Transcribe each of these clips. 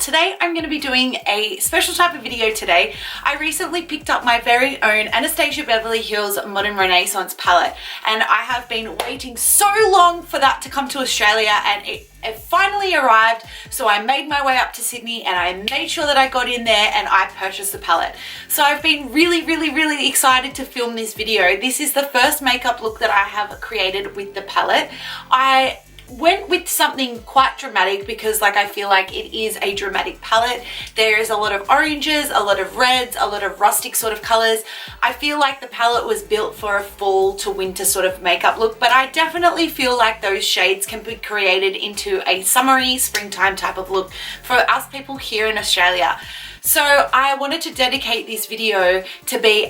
Today I'm going to be doing a special type of video today. I recently picked up my very own Anastasia Beverly Hills Modern Renaissance palette, and I have been waiting so long for that to come to Australia, and it finally arrived. So I made my way up to Sydney and I made sure that I got in there and I purchased the palette. So I've been really excited to film this video. This is the first makeup look that I have created with the palette. I went with something quite dramatic because I feel like it is a dramatic palette. There is a lot of oranges, a lot of reds, a lot of rustic sort of colors. I feel like the palette was built for a fall to winter sort of makeup look, but I definitely feel like those shades can be created into a summery springtime type of look for us people here in Australia. So I wanted to dedicate this video to be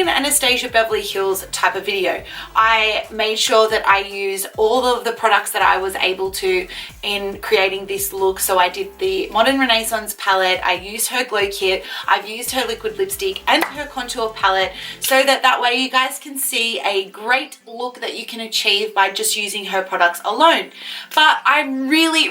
an Anastasia Beverly Hills type of video. I made sure that I used all of the products that I was able to in creating this look. So I did the Modern Renaissance palette, I used her glow kit, I've used her liquid lipstick and her contour palette, so that way you guys can see a great look that you can achieve by just using her products alone. But I'm really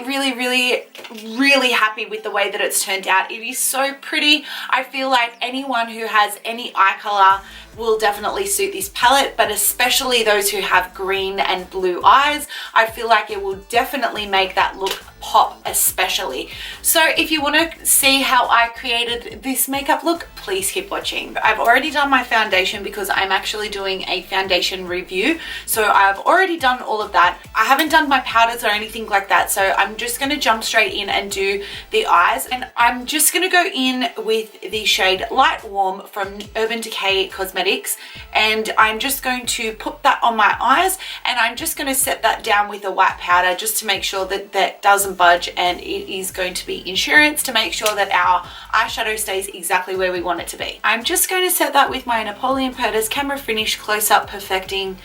happy with the way that it's turned out. It is so pretty. I feel like anyone who has any eye color will definitely suit this palette, but especially those who have green and blue eyes. I feel like it will definitely make that look pop especially. So if you want to see how I created this makeup look, please keep watching. I've already done my foundation because I'm actually doing a foundation review, so I've already done all of that. I haven't done my powders or anything like that, so I'm just going to jump straight in and do the eyes. And I'm just going to go in with the shade Light Warm from Urban Decay Cosmetics, and I'm just going to put that on my eyes, and I'm just going to set that down with a white powder just to make sure that that doesn't budge, and it is going to be insurance to make sure that our eyeshadow stays exactly where we want it to be. I'm just going to set that with my Napoleon Purdas Camera Finish Close-Up Perfecting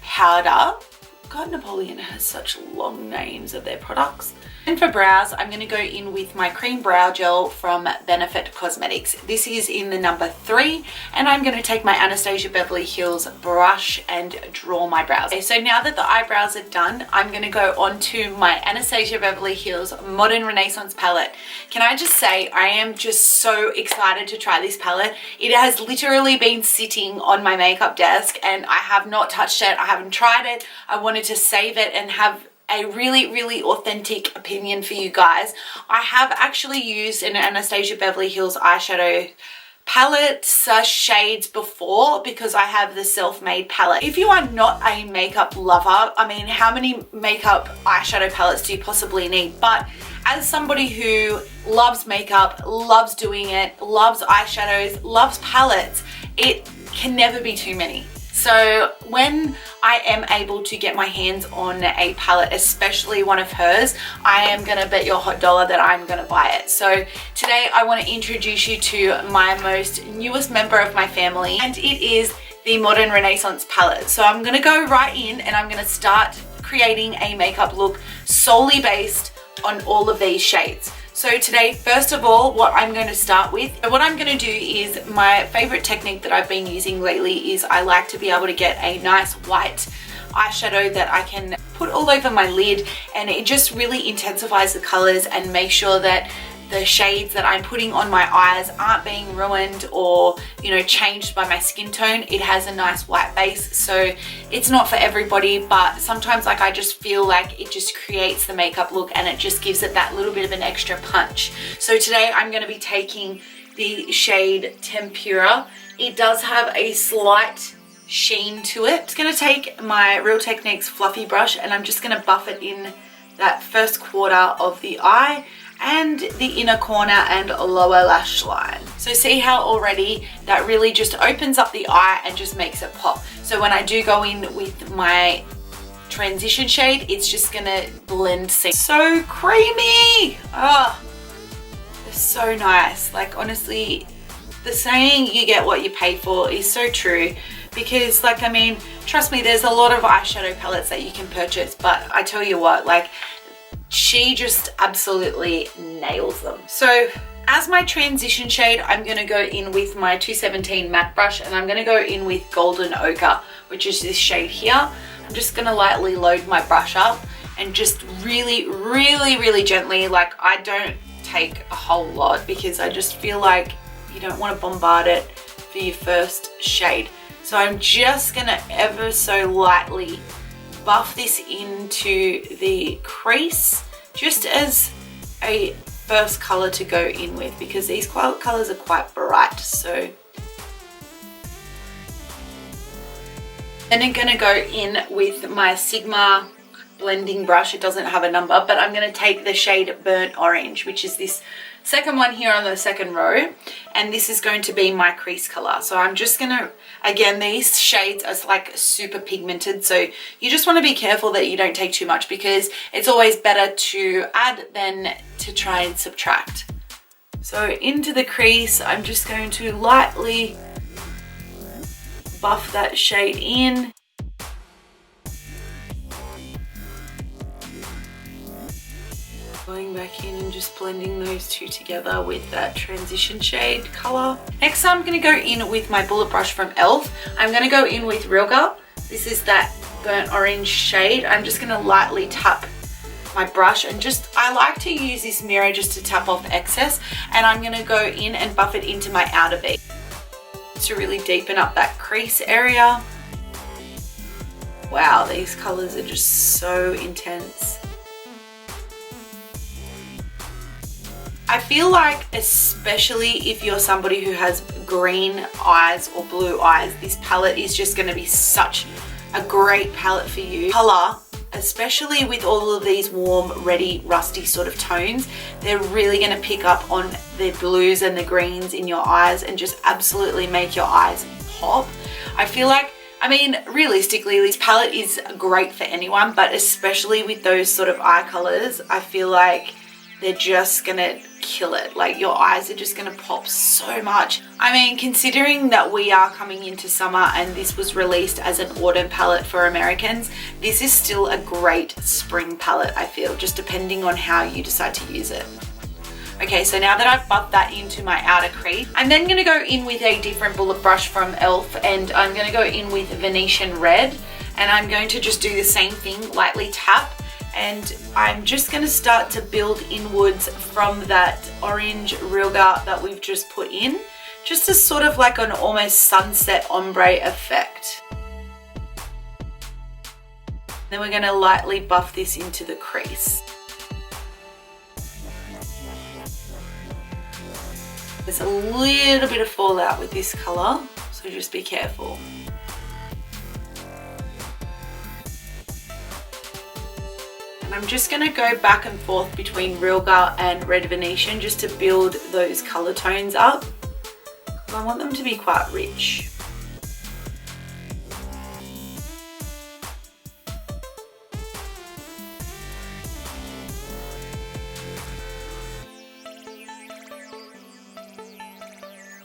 Powder. God, Napoleon has such long names of their products. And for brows, I'm going to go in with my cream brow gel from Benefit Cosmetics. This is in the number 3, and I'm going to take my Anastasia Beverly Hills brush and draw my brows. Okay, so now that the eyebrows are done, I'm going to go on to my Anastasia Beverly Hills Modern Renaissance palette. Can I just say, I am just so excited to try this palette. It has literally been sitting on my makeup desk and I have not touched it. I haven't tried it. I wanted to save it and have a really authentic opinion for you guys. I have actually used an Anastasia Beverly Hills eyeshadow palette shades before because I have the self-made palette. If you are not a makeup lover, I mean, how many makeup eyeshadow palettes do you possibly need? But as somebody who loves makeup, loves doing it, loves eyeshadows, loves palettes, it can never be too many. So when I am able to get my hands on a palette, especially one of hers, I am going to bet your hot dollar that I'm going to buy it. So today I want to introduce you to my most newest member of my family, and it is the Modern Renaissance palette. So I'm going to go right in and I'm going to start creating a makeup look solely based on all of these shades. So today, first of all, what I'm going to start with, what I'm going to do is my favorite technique that I've been using lately is I like to be able to get a nice white eyeshadow that I can put all over my lid, and it just really intensifies the colors and make sure that the shades that I'm putting on my eyes aren't being ruined or, you know, changed by my skin tone. It has a nice white base, so it's not for everybody, but sometimes I just feel like it just creates the makeup look and it just gives it that little bit of an extra punch. So today I'm going to be taking the shade Tempura. It does have a slight sheen to it. I'm just going to take my Real Techniques fluffy brush and I'm just going to buff it in that first quarter of the eye and the inner corner and lower lash line. So see how already that really just opens up the eye and just makes it pop. So when I do go in with my transition shade, it's just gonna blend so creamy. Oh, they're so nice. Like, honestly, the saying you get what you pay for is so true, because I mean, trust me, there's a lot of eyeshadow palettes that you can purchase, but I tell you what, she just absolutely nails them. So as my transition shade, I'm going to go in with my 217 matte brush, and I'm going to go in with Golden Ochre, which is this shade here. I'm just going to lightly load my brush up and just really gently, I don't take a whole lot because I just feel like you don't want to bombard it for your first shade. So I'm just gonna ever so lightly buff this into the crease just as a first color to go in with, because these colors are quite bright. So then I'm gonna go in with my Sigma blending brush. It doesn't have a number, but I'm going to take the shade Burnt Orange, which is this second one here on the second row, and this is going to be my crease color. So I'm just going to, again, these shades are like super pigmented, so you just want to be careful that you don't take too much, because it's always better to add than to try and subtract. So into the crease, I'm just going to lightly buff that shade in. Going back in and just blending those two together with that transition shade color. Next, I'm going to go in with my bullet brush from e.l.f. I'm going to go in with Real Girl. This is that burnt orange shade. I'm just going to lightly tap my brush, and just, I like to use this mirror just to tap off excess, and I'm going to go in and buff it into my outer V to really deepen up that crease area. Wow, these colors are just so intense. I feel like, especially if you're somebody who has green eyes or blue eyes, this palette is just going to be such a great palette for you. Color, especially with all of these warm, reddy, rusty sort of tones, they're really going to pick up on the blues and the greens in your eyes and just absolutely make your eyes pop. I feel like, I mean, realistically, this palette is great for anyone, but especially with those sort of eye colors, I feel like they're just gonna kill it. Like, your eyes are just gonna pop so much. I mean, considering that we are coming into summer and this was released as an autumn palette for Americans, this is still a great spring palette, I feel, just depending on how you decide to use it. Okay, so now that I've buffed that into my outer crease, I'm then gonna go in with a different bullet brush from e.l.f. and I'm gonna go in with Venetian Red, and I'm going to just do the same thing, lightly tap, and I'm just going to start to build inwards from that orange Real Girl that we've just put in, just as sort of like an almost sunset ombre effect. Then we're going to lightly buff this into the crease. There's a little bit of fallout with this colour, so just be careful. I'm just going to go back and forth between Real Girl and Red Venetian just to build those colour tones up. I want them to be quite rich.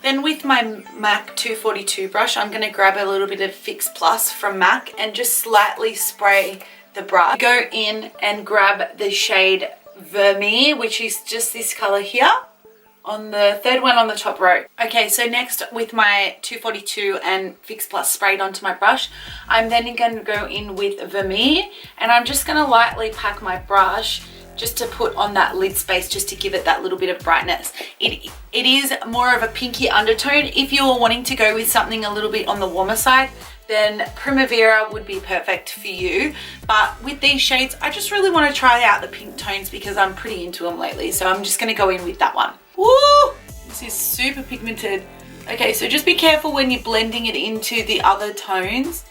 Then with my MAC 242 brush, I'm going to grab a little bit of Fix Plus from MAC and just slightly spray the brush. Go in and grab the shade Vermeer, which is just this color here on the third one on the top row. Okay, so next with my 242 and Fix Plus sprayed onto my brush, I'm then going to go in with Vermeer, and I'm just going to lightly pack my brush just to put on that lid space, just to give it that little bit of brightness. It is more of a pinky undertone. If you're wanting to go with something a little bit on the warmer side, then Primavera would be perfect for you. But with these shades, I just really want to try out the pink tones because I'm pretty into them lately. So I'm just going to go in with that one. Woo! This is super pigmented. Okay, so just be careful when you're blending it into the other tones.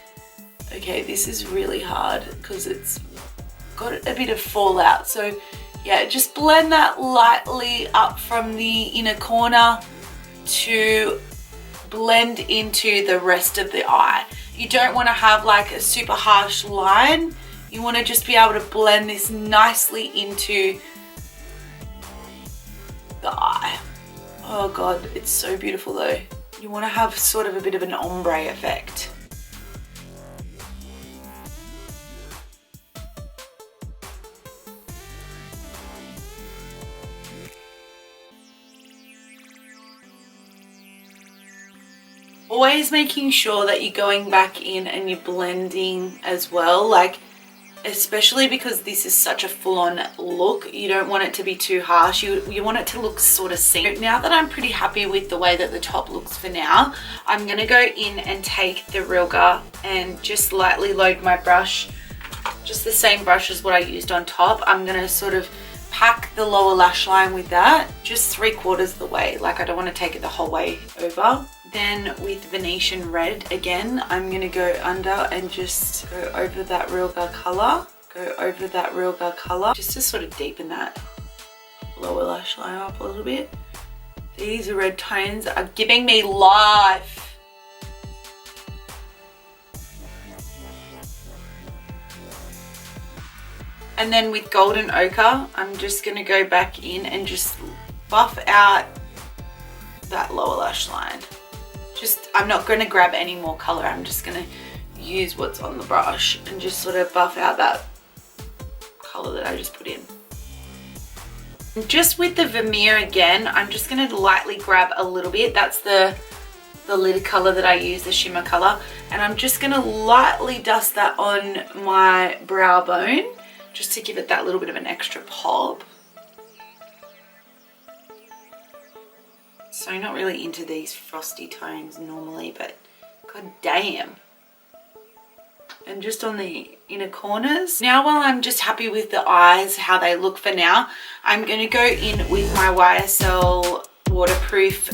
Okay, this is really hard because it's got a bit of fallout. So yeah, just blend that lightly up from the inner corner to blend into the rest of the eye. You don't want to have like a super harsh line. You want to just be able to blend this nicely into the eye. Oh God, it's so beautiful though. You want to have sort of a bit of an ombre effect. Always making sure that you're going back in and you're blending as well. Like, especially because this is such a full-on look. You don't want it to be too harsh. You want it to look sort of seen. Now that I'm pretty happy with the way that the top looks for now, I'm gonna go in and take the Rilga and just lightly load my brush, just the same brush as what I used on top. I'm gonna sort of pack the lower lash line with that, just 3/4 the way. Like, I don't want to take it the whole way over. Then with Venetian Red again, I'm gonna go under and just go over that Rilga color, just to sort of deepen that lower lash line up a little bit. These red tones are giving me life. And then with Golden Ochre, I'm just gonna go back in and just buff out that lower lash line. I'm not gonna grab any more color. I'm just gonna use what's on the brush and just sort of buff out that color that I just put in. And just with the Vermeer again, I'm just gonna lightly grab a little bit. That's the lid color that I use, the shimmer color. And I'm just gonna lightly dust that on my brow bone, just to give it that little bit of an extra pop. So not really into these frosty tones normally, but god damn. And just on the inner corners. Now, while I'm just happy with the eyes, how they look for now, I'm gonna go in with my YSL waterproof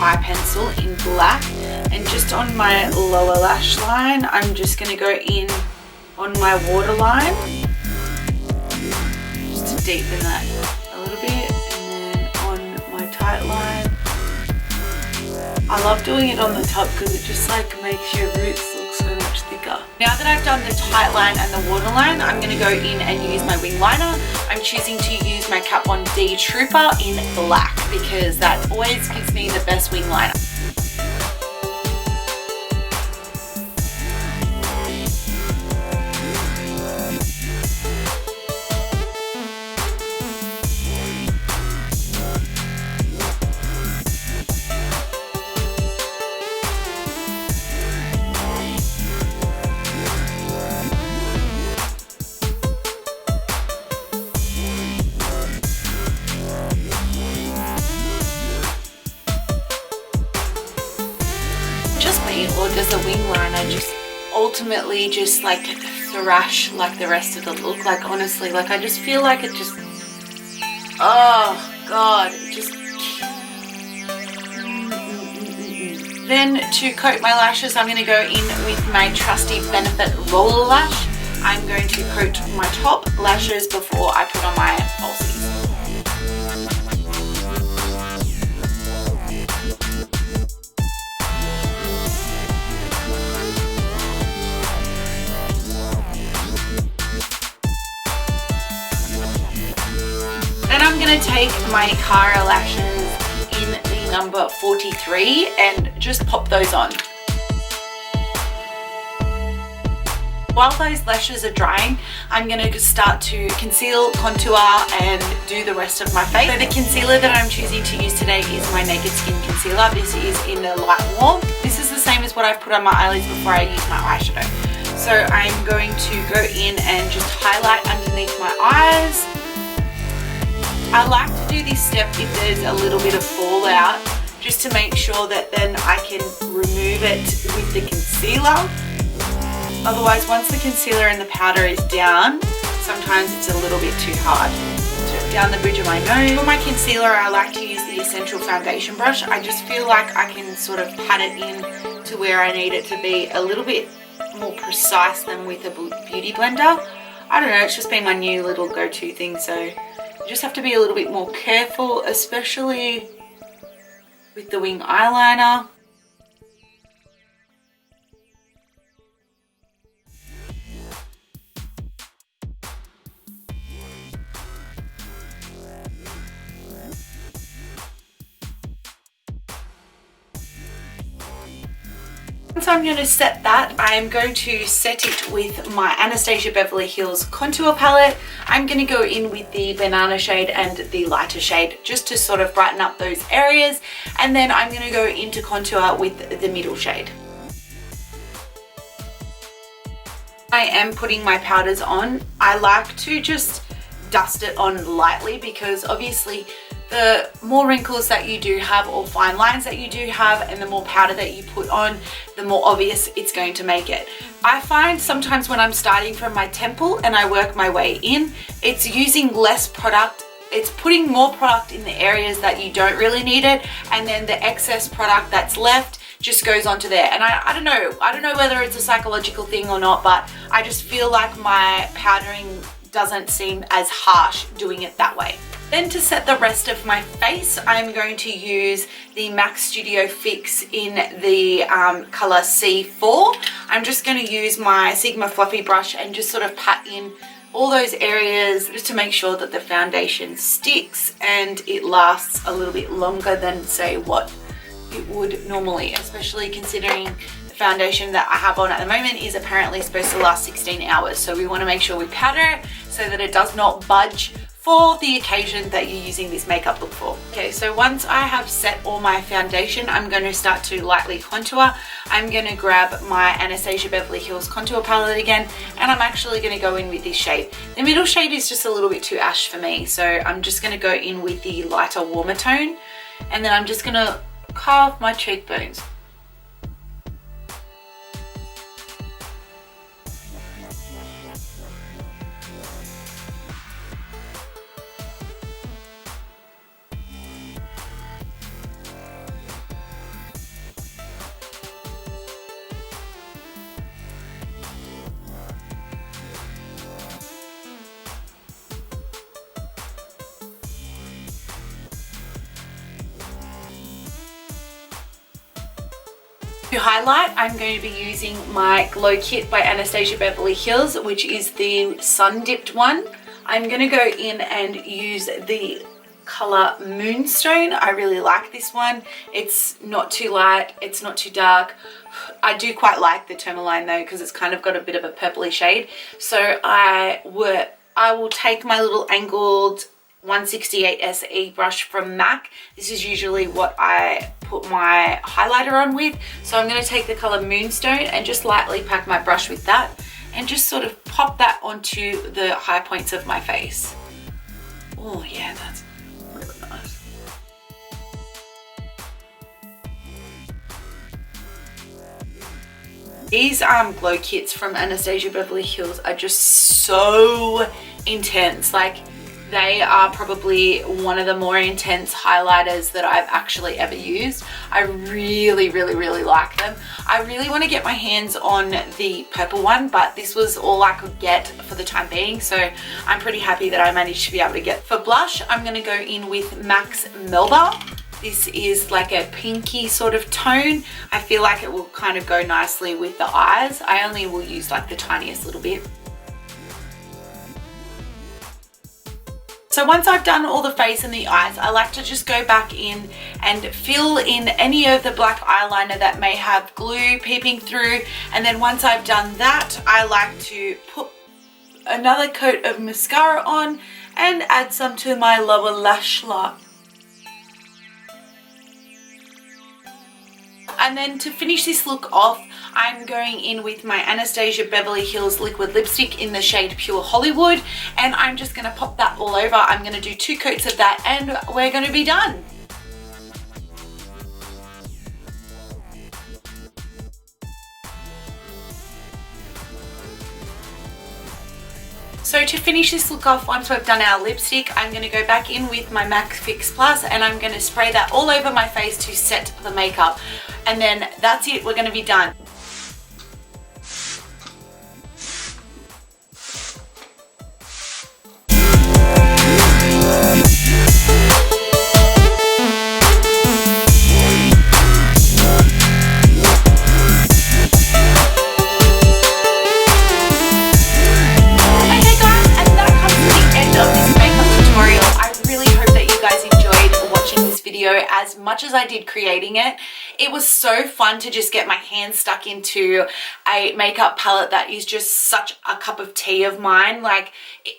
eye pencil in black, and just on my lower lash line, I'm just gonna go in on my waterline, just to deepen that a little bit, and then on my tight line. I love doing it on the top because it just like makes your roots look so much thicker. Now that I've done the tight line and the waterline, I'm going to go in and use my wing liner. I'm choosing to use my Kat Von D Trooper in black because that always gives me the best wing liner. Or does the wing liner just ultimately just like thrash like the rest of the look? Like, honestly, like I just feel like it just, oh god, it just. Then to coat my lashes, I'm going to go in with my trusty Benefit Roller Lash. I'm going to coat my top lashes before I put on my falsies. I'm going to take my Cara lashes in the number 43 and just pop those on. While those lashes are drying, I'm going to start to conceal, contour and do the rest of my face. So the concealer that I'm choosing to use today is my Naked Skin Concealer. This is in the Light Warm. This is the same as what I put on my eyelids before I use my eyeshadow. So I'm going to go in and just highlight underneath my eyes. I like to do this step if there's a little bit of fallout, just to make sure that then I can remove it with the concealer. Otherwise, once the concealer and the powder is down, sometimes it's a little bit too hard. So down the bridge of my nose. For my concealer, I like to use the Essential Foundation brush. I just feel like I can sort of pat it in to where I need it to be a little bit more precise than with a beauty blender. I don't know, it's just been my new little go-to thing, so you just have to be a little bit more careful, especially with the wing eyeliner. Once I'm going to set that, I'm going to set it with my Anastasia Beverly Hills contour palette. I'm going to go in with the banana shade and the lighter shade just to sort of brighten up those areas, and then I'm going to go into contour with the middle shade. I am putting my powders on, I like to just dust it on lightly, because obviously the more wrinkles that you do have or fine lines that you do have, and the more powder that you put on, the more obvious it's going to make it. I find sometimes when I'm starting from my temple and I work my way in, it's using less product. It's putting more product in the areas that you don't really need it, and then the excess product that's left just goes onto there. And I don't know whether it's a psychological thing or not, but I just feel like my powdering doesn't seem as harsh doing it that way. Then to set the rest of my face, I'm going to use the MAC Studio Fix in the color C4. I'm just going to use my Sigma fluffy brush and just sort of pat in all those areas just to make sure that the foundation sticks and it lasts a little bit longer than, say, what it would normally, especially considering the foundation that I have on at the moment is apparently supposed to last 16 hours. So we want to make sure we powder it so that it does not budge for the occasion that you're using this makeup look for. Okay, so once I have set all my foundation, I'm going to start to lightly contour. I'm going to grab my Anastasia Beverly Hills contour palette again, and I'm actually going to go in with this shade. The middle shade is just a little bit too ash for me, so I'm just going to go in with the lighter, warmer tone, and then I'm just going to carve my cheekbones. To highlight, I'm going to be using my Glow Kit by Anastasia Beverly Hills, which is the sun dipped one. I'm going to go in and use the color Moonstone. I really like this one. It's not too light, it's not too dark. I do quite like the tourmaline though, because it's kind of got a bit of a purpley shade. So I will take my little angled 168 SE brush from MAC. This is usually what I put my highlighter on with. So I'm going to take the color Moonstone and just lightly pack my brush with that and just sort of pop that onto the high points of my face. Oh yeah, that's really nice. These glow kits from Anastasia Beverly Hills are just so intense. Like, they are probably one of the more intense highlighters that I've actually ever used. I really, really, really like them. I really want to get my hands on the purple one, but this was all I could get for the time being, so I'm pretty happy that I managed to be able to get. For blush, I'm going to go in with MAC's Melba. This is like a pinky sort of tone. I feel like it will kind of go nicely with the eyes. I only will use like the tiniest little bit. So once I've done all the face and the eyes, I like to just go back in and fill in any of the black eyeliner that may have glue peeping through. And then once I've done that, I like to put another coat of mascara on and add some to my lower lash line. And then to finish this look off, I'm going in with my Anastasia Beverly Hills liquid lipstick in the shade Pure Hollywood, and I'm just going to pop that all over. I'm going to do 2 coats of that and we're going to be done. So to finish this look off, once we've done our lipstick, I'm going to go back in with my MAC Fix Plus and I'm going to spray that all over my face to set the makeup. And then that's it, we're going to be done. As much as I did creating it, It was so fun to just get my hands stuck into a makeup palette that is just such a cup of tea of mine. Like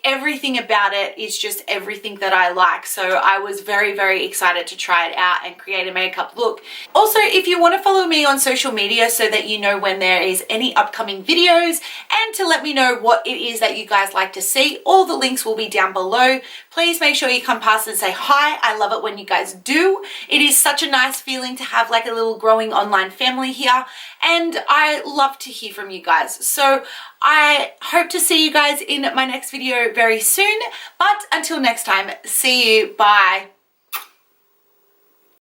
everything about it is just everything that I like. So I was very, very excited to try it out and create a makeup look. Also, if you want to follow me on social media so that you know when there is any upcoming videos and to let me know what it is that you guys like to see, all the links will be down below. Please make sure you come past and say hi. I love it when you guys do. It is such a nice feeling to have like a little growing online family here, and I love to hear from you guys. So I hope to see you guys in my next video very soon, but until next time, see you, bye.